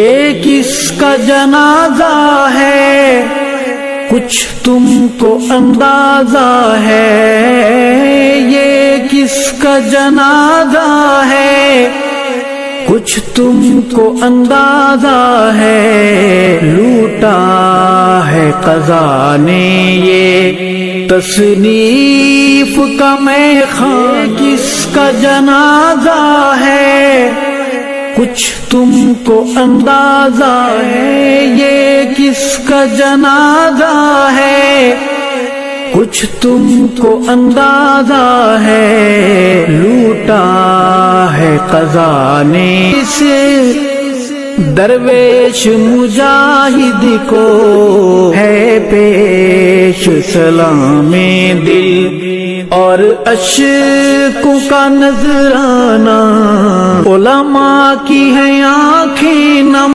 یہ کس کا جنازہ ہے کچھ تم کو اندازہ ہے، یہ کس کا جنازہ ہے کچھ تم کو اندازہ ہے، لوٹا ہے قضا نے یہ تصنیف کا میخانہ، کس کا جنازہ ہے کچھ تم کو اندازہ ہے، یہ کس کا جنازہ ہے کچھ تم کو اندازہ ہے، لوٹا ہے قضا نے اس درویش مجاہد کو ہے پیش سلام دل اور اشکوں کا نذرانہ، علماء کی ہیں آنکھیں نم